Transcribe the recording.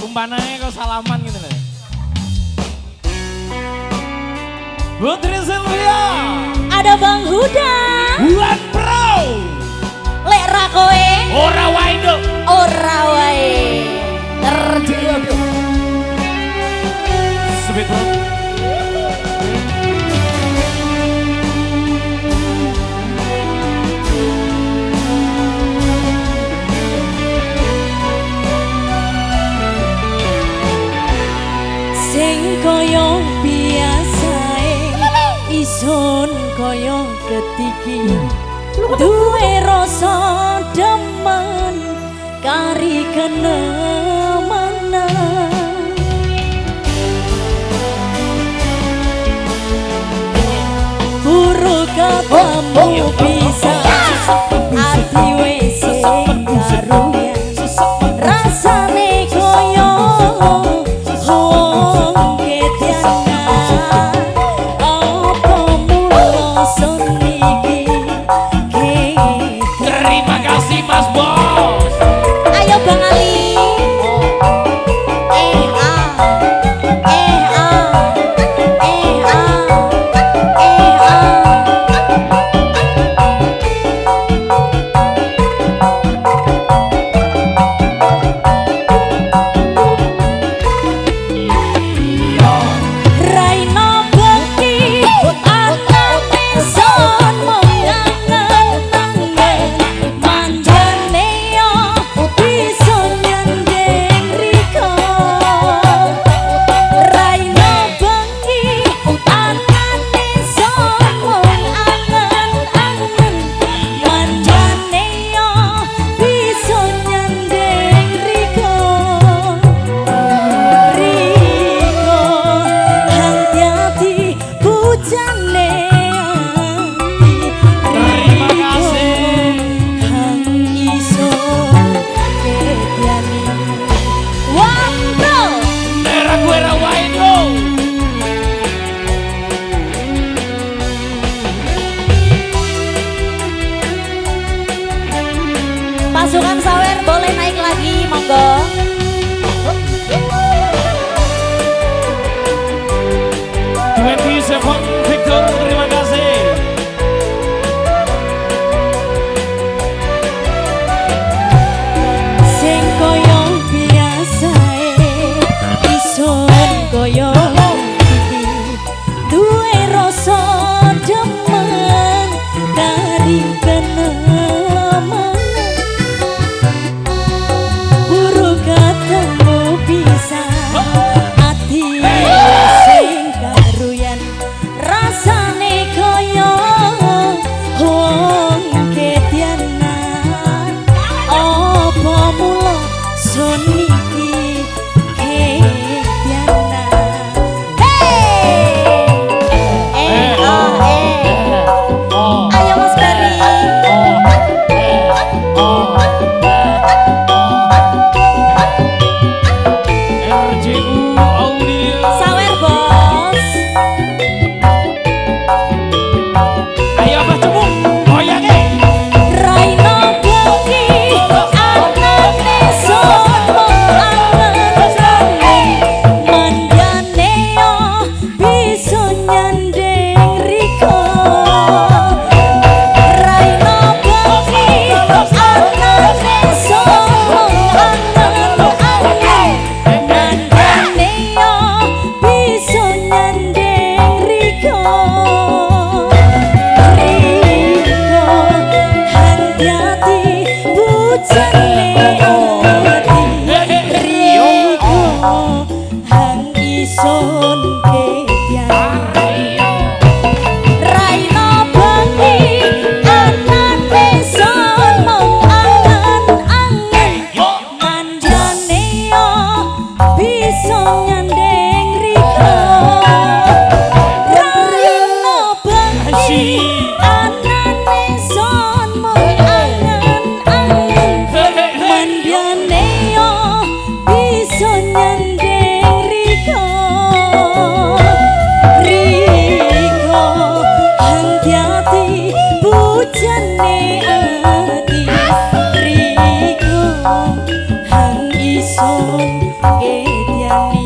umpananya kok salaman gitu loh. Putri Sylvia. Ada Bang Huda. Bulan Pro. Lek rakoe. Ora wae nduk. Ora wae. Terjadi. Sebet bro. Sing koyo biasae ison koyo ketiki duwe rasa demen kari kenemana buru ketemu bisa ati wis karuyan rasane koyo Terima kasih Mas Bos. Ayo Bang Ali. Pasukan Sawer boleh naik lagi, monggo. Victor, terima kasih. Sing koyo biasae ison koyo iki duwe rasa demen kari keneman buru ketemu bisa ati sing karuyan rasane koyo wong kedianan apa mula sun iki kedianan ayo Mas Bari RJU Audio. Sawer Bos. Ayo Mas Cemung, goyange. Raino bengi anane sopo angen-angen manjane yo bisa nyandeng riko Raino bengi anane sopo angen-angen manjane yo bisa nyandeng riko hati bujane ati Riko hang ison kedian Raino bengi anane sono angen-angen manjane yo bisa nyandeng Riko Raino bengi anane sono angen-angen manjane yo bisa nyandeng Riko hati-hati bujane ati Riko hang ison Gedya